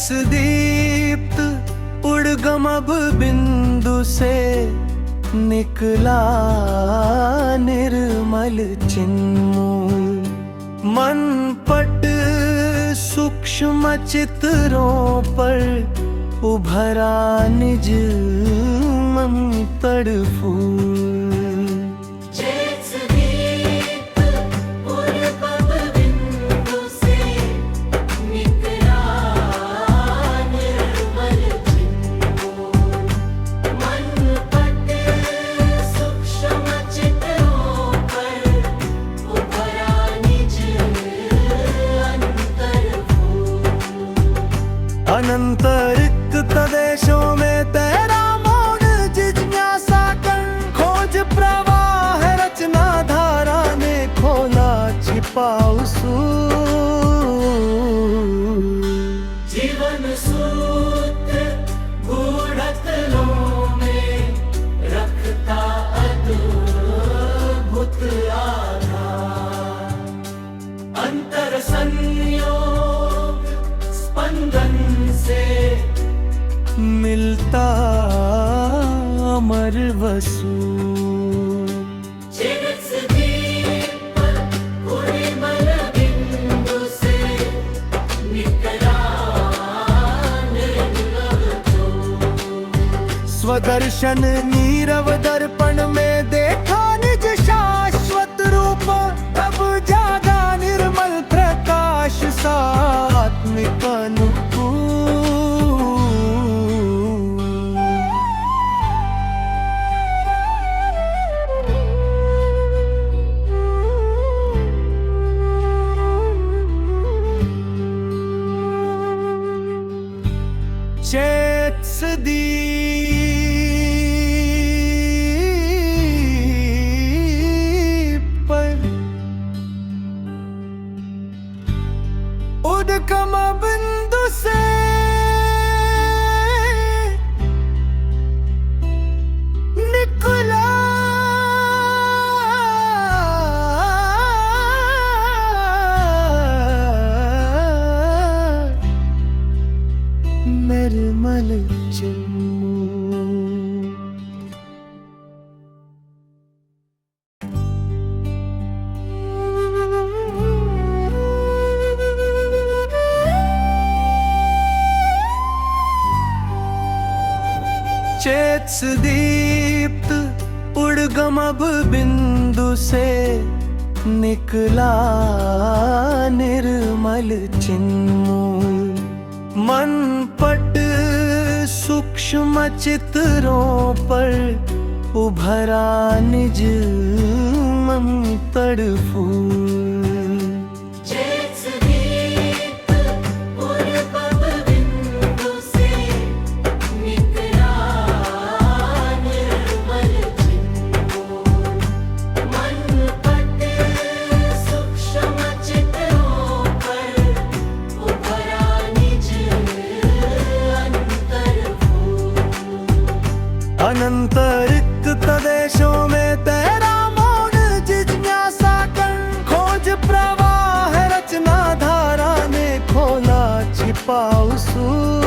दीप्त उड़गम अब बिंदु से निकला निर्मल चिन्मूल। मन पट सूक्ष्म चित्रों पर उभरा निज मंत्र फूल। अनंत रिक्त देशों में तेरा मौन जिज्ञासा कर, खोज प्रवाह रचना धारा ने खोला छिपा उसूल। जीवन सूत्र गूढ़तलों में रखता अद्भुत आधार। अंतर संयोग स्पंदन से मिलता अमर वसूल। स्वदर्शन नीरव दर्पण में देखा निज शाश्वत रूप, तब जागा निर्मल प्रकाश सात्विक अनुकूल। चेत्स दीप पर उड़गम बिंदु से निकला निर्मल चिन्मूल। चेत्स दीप्त उड़गम अब बिंदु से निकला निर्मल चिन्मूल। मन पट सूक्ष्म चित्रों पर उभरा निज मंत्र फूल। अनंत रिक्त देशों में तेरा मौन जिज्ञासा कर, खोज प्रवाह रचना धारा ने खोला छिपा उसूल।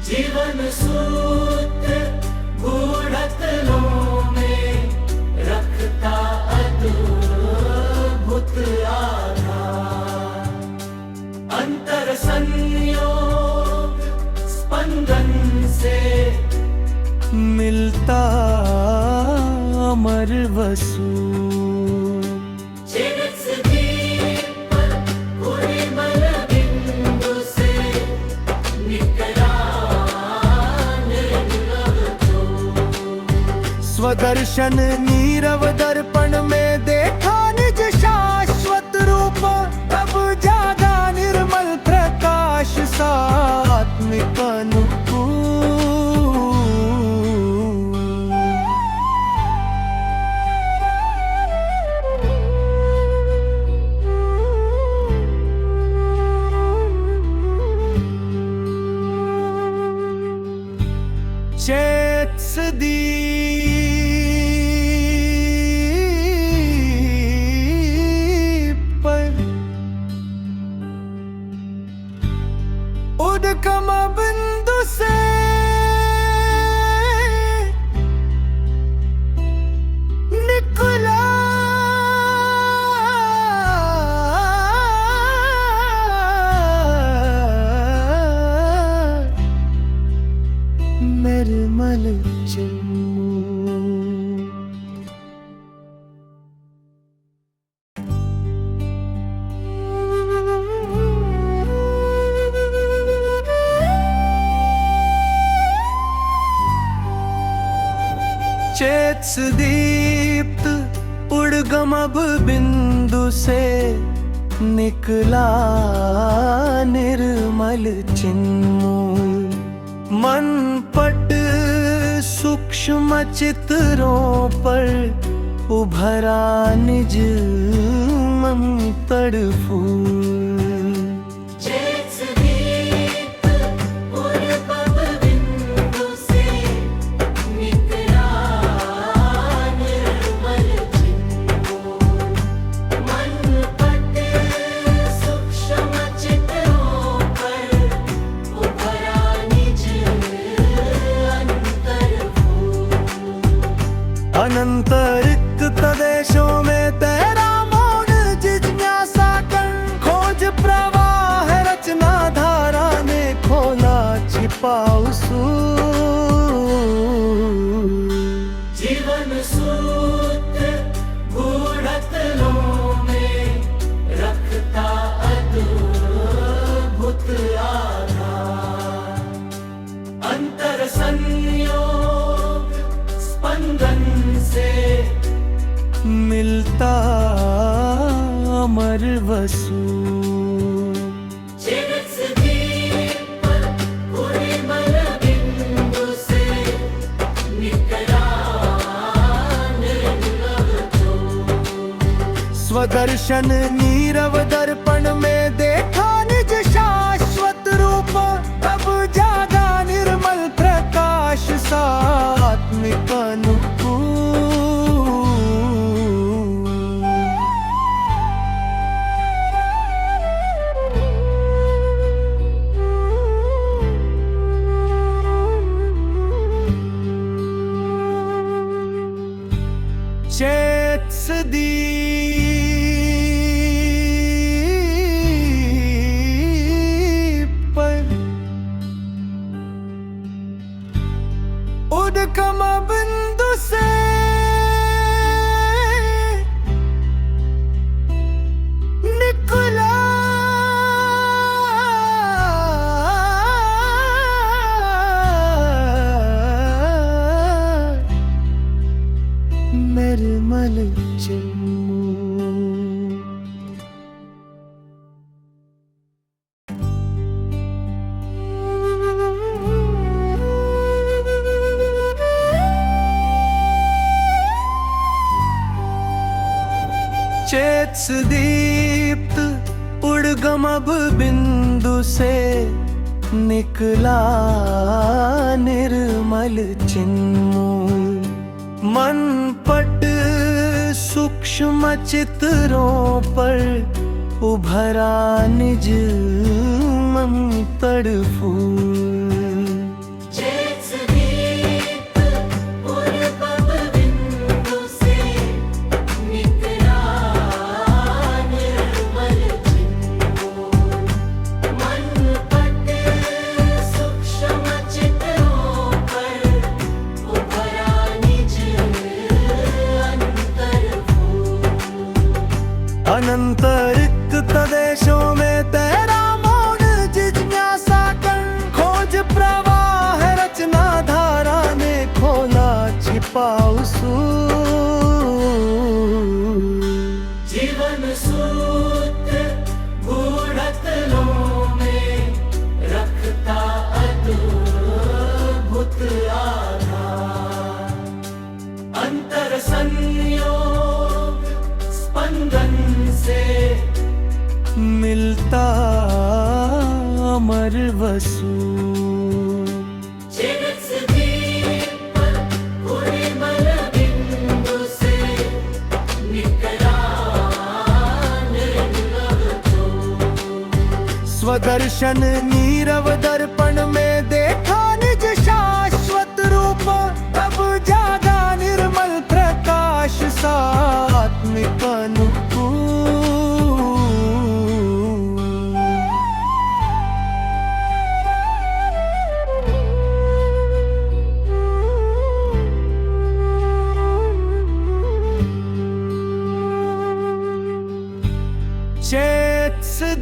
जीवन सूत्र गूढ़तलों में रखता अद्भुत आधार। अंतर संयोग स्पंदन से मिलता अमर वसूल। स्वदर्शन नीरव दर्पण में देखा निज शाश्वत रूप, तब जागा निर्मल प्रकाश सात्विक अनुकूल। चेत्स दीप पर उद्गम बिंदु से निकला निर्मल चिन्मू। चेत दीप्त उद्गम बिंदु से निकला निर्मल चिन्मूल। मन पट सूक्ष्म चित्रों पर उभरा निज मंत्र फूल। अनंत रिक्त देशों में तेरा मौन जिज्ञासा कर खोज प्रवाह रचना धारा ने खोला छिपा उसूल। जीवन सूत्र गूढ़तलों में रखता अद्भुत आधार। अंतर संयोग स्पंदन से मिलता अमर वसु। स्वदर्शन नीरव दर्पण में देखा निज शाश्वत रूप। तब जागा निर्मल प्रकाश सा आत्मिक अनुकूल। चेत दीप पर उद्गम बिंदु से निकला निर्मल चिन्मू। चेत दीप्त उद्गम बिंदु से निकला निर्मल चिन्मूल। मन पट सूक्ष्म चित्रों पर उभरा निज मंत्र फूल। अनंत रिक्त देशों में तेरा मौन जिज्ञासा कर खोज प्रवाह रचना धारा ने खोला छिपा उसूल। जीवन सूत्र गूढ़तलों में रखता अद्भुत आधार। अंतर संयोग स्पंदन से मिलता अमर वसु। स्वदर्शन नीरव दर्पण में देखा निज शाश्वत रूप, तब जागा निर्मल प्रकाश सा आत्मिक अनुकूल।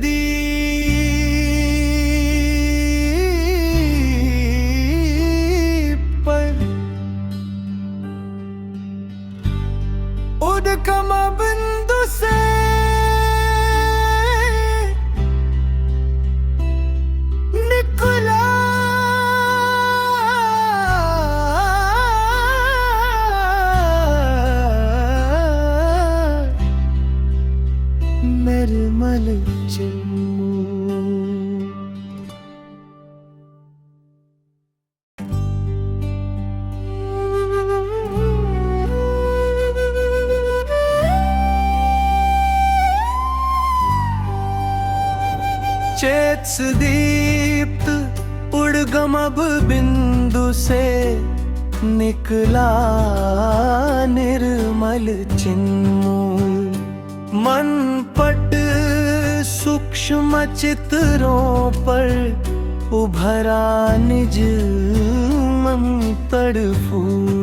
दीप पर उद्गम बिंदु से निकला निर्मल चिन्मू। चेत दीप्त उद्गम बिंदु से निकला निर्मल चिन्मूल। मन पट सूक्ष्म चित्रों पर उभरा निज मंत्र फूल।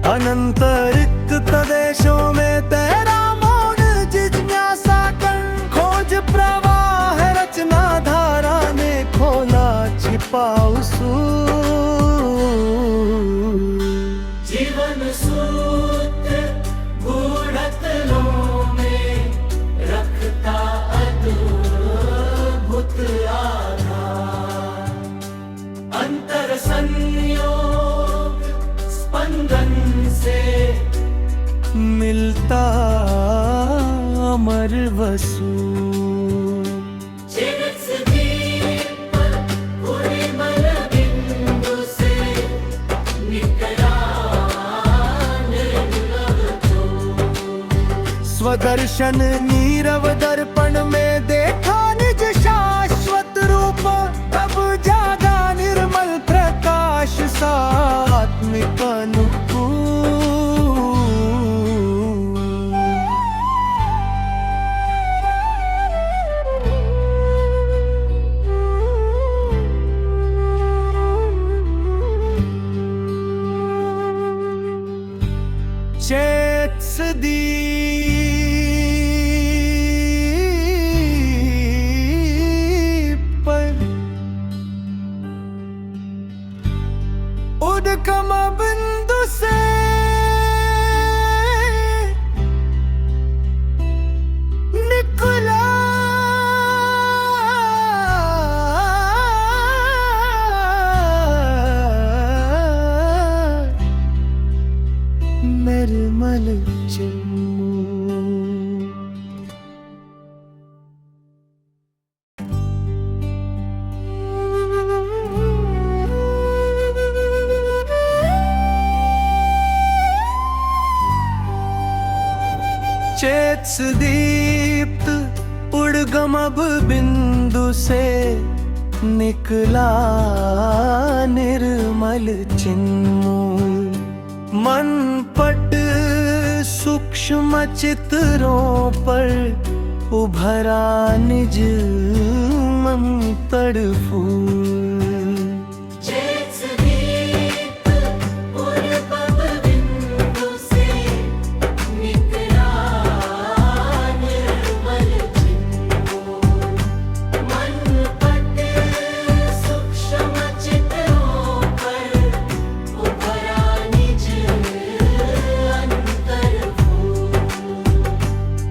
अनंत रिक्त देशों में तेरा मौन जिज्ञासा कर, खोज प्रवाह रचना धारा ने खोला छिपा उसूल। जीवन सूत्र गूढ़तलों में रखता अद्भुत आधार, अंतर संयोग स्पंदन से मिलता अमर वसु। स्वदर्शन नीरव दर्पण में देखा निज शाश्वत रूप, तब जागा निर्मल प्रकाश सा आत्मिक अनुकूल। चेत दीप पर उद्गम बिंदु से निकला निर्मल चिन्मू। चेत दीप्त उद्गम बिंदु से निकला निर्मल चिन्मूल। मन पट सूक्ष्म चित्रों पर उभरा निज मंत्र फूल।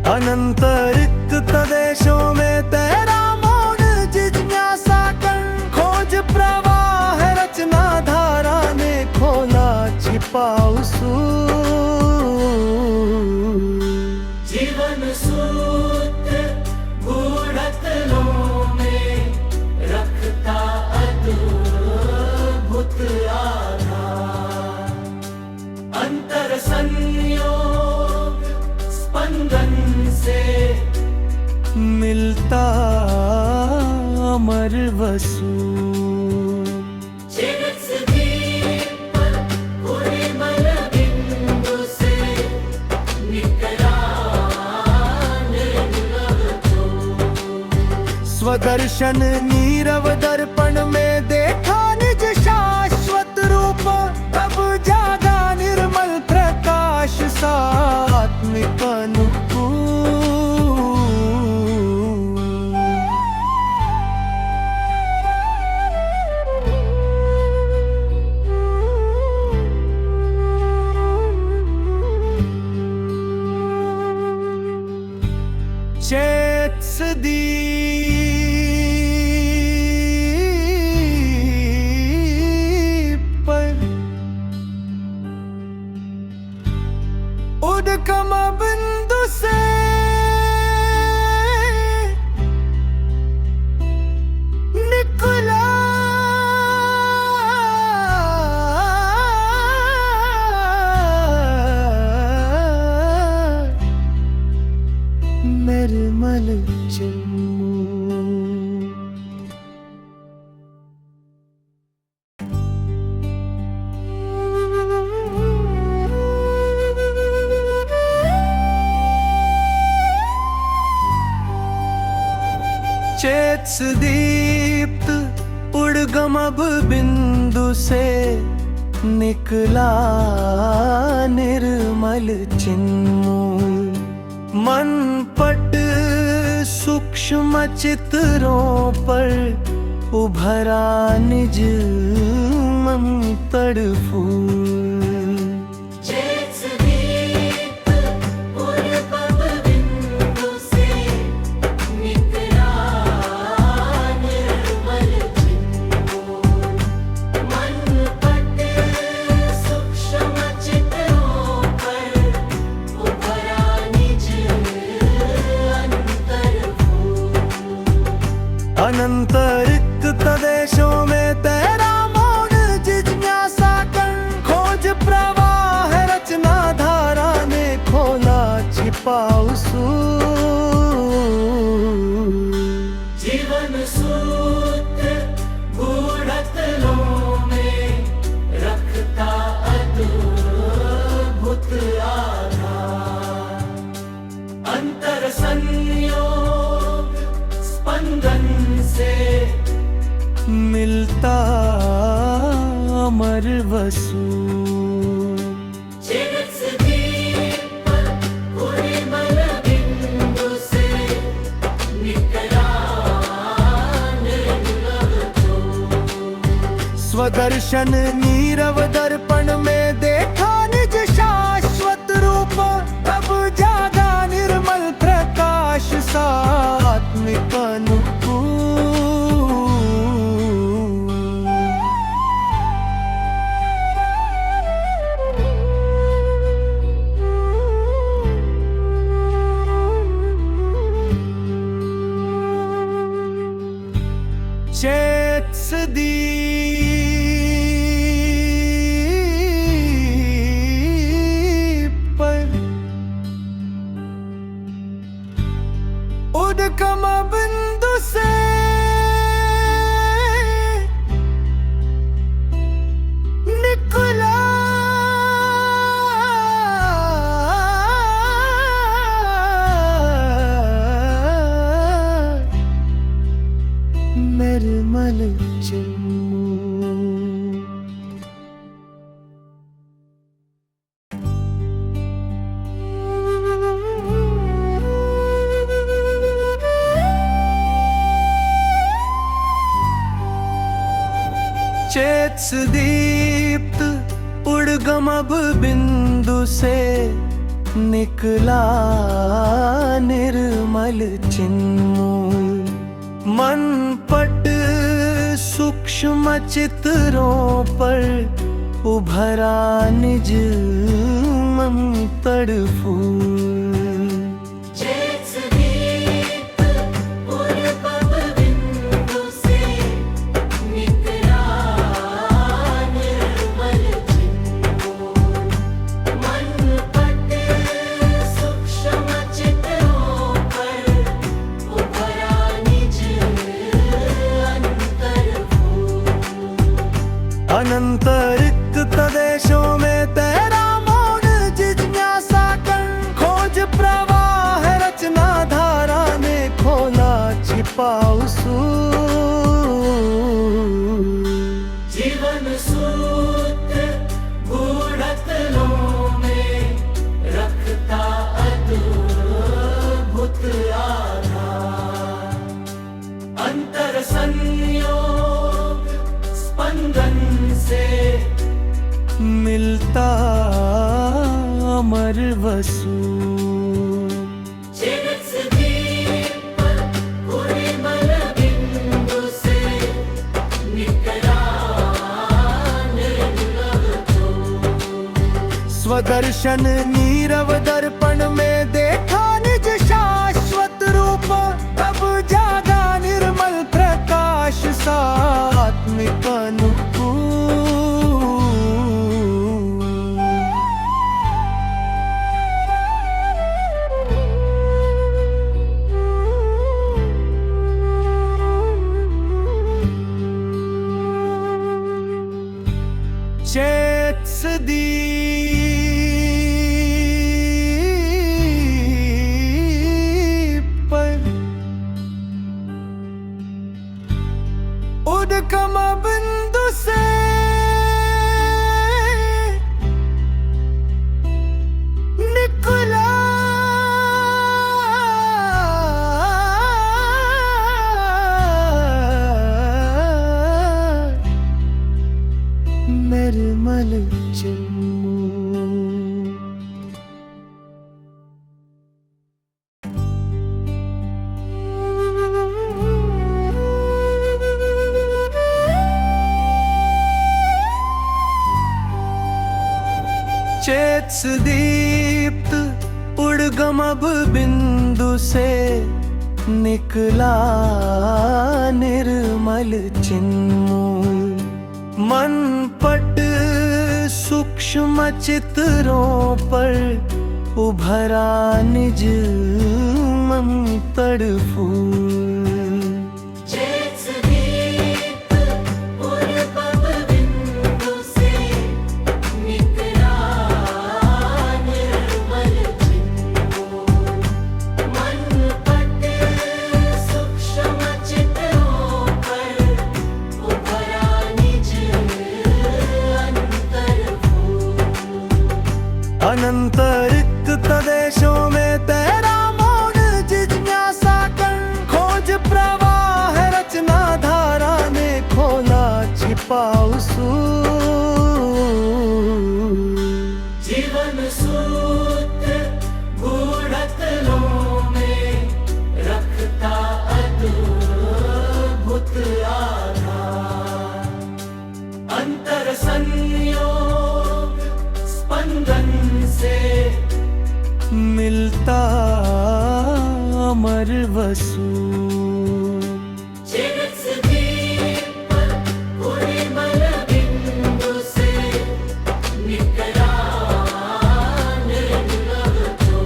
अनंत रिक्त देशों में तेरा मौन जिज्ञासा कर, खोज प्रवाह रचना धारा ने खोला छिपा उसूल। जीवन से मिलता अमर वसु। चिरस्दीप उर्मिल बिंदु से निकला निर्मल ज्योत। स्वदर्शन नीरव दर्पण में देखा निज शाश्वत रूप, तब जागा निर्मल प्रकाश सात्विक अनुकूल। चेत्सदीप पर उद्गम बिंदु से निकला निर्मल चिन्मु। चेत्सदीप्त उद्गम बिंदु से निकला निर्मल चिन्मूल। मन पट सूक्ष्म चित्रों पर उभरा निज मंत्र फूल। चेत्सदीप उर्मिल बिंदु से निकला निर्मल चिन्मूल। मन पट सूक्ष्म चित्रों पर उभरा निज अंतर फूल। अनंत रिक्त देशों में तेरा मौन जिज्ञासा कर, खोज प्रवाह रचना धारा ने खोला छिपा उसूल। जीवन सूत्र गूढ़तलों में रखता अद्भुत आधार। अंतर संयोग स्पंदन से मिलता अमर वसु। चिरस्दीप उर्मिल बिंदु से निकला निर्मल ज्योत। स्वदर्शन नीरव दर्पण में देखा निज शाश्वत रूप, तब जागा निर्मल प्रकाश सात्विक अनुकूल। चेत्सदीप पर उद्गम बिंदु से निकला निर्मल चिन्मु। चेत्सदीप्त उद्गम बिंदु से निकला निर्मल चिन्मूल। मन पट सूक्ष्म चित्रों पर उभरा निज मंत्र फूल। चेत्सदीप उर्मिल बिंदु से निकला निर्मल चिन्मूल। मन पट सूक्ष्म चित्रों पाऊसू जीवन सूत्र गूढ़तलों में रखता अद्भुत आधार। अंतर संयोग स्पंदन से मिलता अमर वसु चिरस्दीप उर्मिल बिंदु से निकला निर्लभ तो। स्वदर्शन नीरव दर्पण में देखा निज शाश्वत रूप, तब जागा निर्मल प्रकाश सात्मिक अनुकूल। चेत्सदीप पर उद्गम बिंदु से निकला निर्मल चिन्मू। चेत्सदीप्त उद्गम बिंदु से निकला निर्मल चिन्मूल। मन पट सूक्ष्म चित्रों पर उभरा निज मंत्र फूल। चेत्सदीप उर्मिल बिंदु से निकला निर्मल चिन्मूल। मन पट सूक्ष्म चित्रों पर उभरा निज अंतर फूल। अनंत रिक्त प्रदेशों में तेरा मौन जिज्ञासा कर, खोज प्रवाह रचना धारा ने खोला छिपाऊसू। जीवन सूत्र गूढ़तलों में रखता अद्भुत आधार। अंतर संयोग स्पंदन से मिलता अमर वसु चिरस्दीप उर्मिल बिंदु से निकला निर्लभ तो।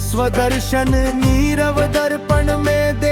स्वदर्शन नीरव दर्पण में दे